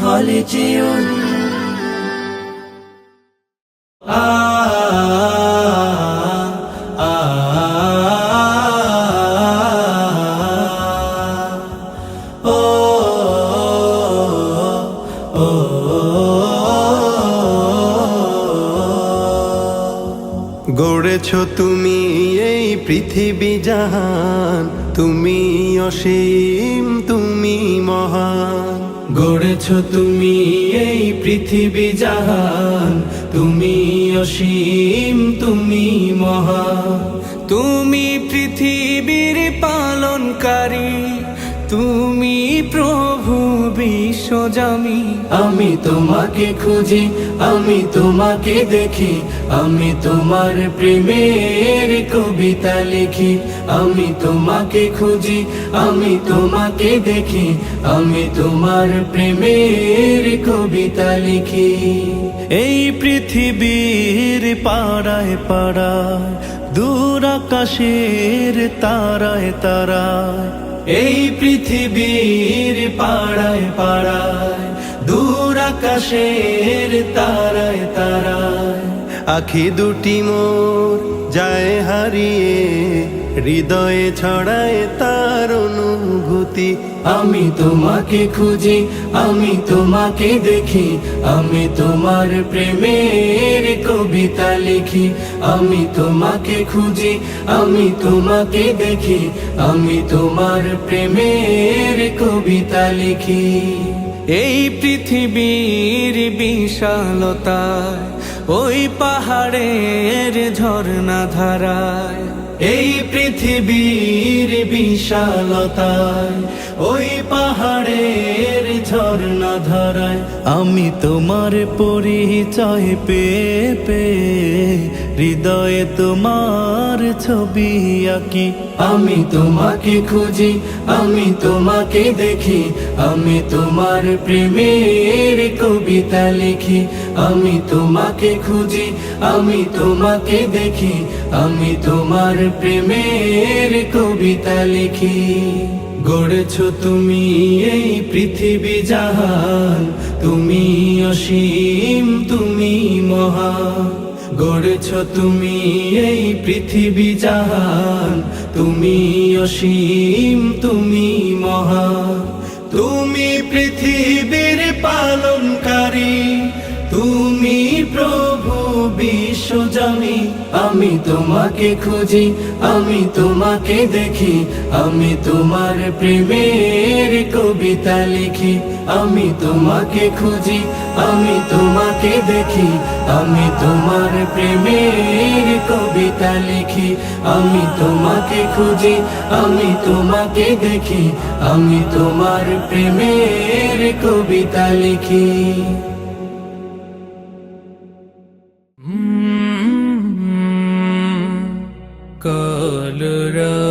হলে যেও গড়েছো তুমি এই পৃথিবী জাহান, তুমি অসীম তুমি মহান। গড়েছো তুমি এই পৃথিবী জাহান, তুমি অসীম তুমি মহান। তুমি পৃথিবীর পালনকারী, তুমি প্রভু বিশ্বজামি। আমি তোমাকে খুঁজি, আমি তোমাকে দেখি, আমি তোমার প্রেমের কবিতা লিখি। আমি তোমাকে খুঁজি, আমি তোমাকে দেখি, আমি তোমার প্রেমের কবিতা লিখি। এই পৃথিবীর পাড়ায় পাড়ায়, দূর আকাশের তারায় তারায়। এই পৃথিবীর পাড়ায় পাড়ায়, দূর আকাশের তারায় তারায়। আখি দুটি মোর যায় হারিয়ে, হৃদয়ে ছড়ায় তার অনুভূতি। আমি তোমাকে খুঁজি, আমি তোমাকে দেখি, আমি তোমার প্রেমের কবিতা লিখি। আমি তোমাকে খুঁজি, আমি তোমাকে দেখি, আমি তোমার প্রেমের কবিতা লিখি। এই পৃথিবীর বিশালতায়, ওই পাহাড়ের ঝর্ণা ধারায়। এই পৃথিবীর বিশালতায়, ওই পাহাড়ের ঝর্ণা ধারায়। আমি তোমার পরিচয় পেয়ে পেয়ে, হৃদয়ে তোমার ছবি আঁকি। আমি তোমাকে খুঁজি, আমি তোমাকে দেখি, আমি তোমার প্রেমের কবিতা লিখি। আমি তোমাকে খুঁজি, আমি তোমাকে দেখি, আমি তোমার প্রেমের কবিতা লিখি। গড়েছো তুমি এই পৃথিবী জাহান, তুমি অসীম তুমি মহান। গড়েছো তুমি এই পৃথিবী জাহান, তুমি অসীম তুমি মহান। তুমি পৃথিবীর পালনকারী, তুমি প্রভু বিশ্বজামি। আমি তোমাকে খুঁজি, আমি তোমাকে দেখি, আমি তোমার প্রেমের কবিতা লিখি। আমি তোমাকে খুঁজি, আমি তোমাকে দেখি, আমি তোমার প্রেমের কবিতা লিখি। আমি তোমাকে খুঁজি, আমি তোমাকে দেখি, আমি তোমার প্রেমের কবিতা লিখি। কলরা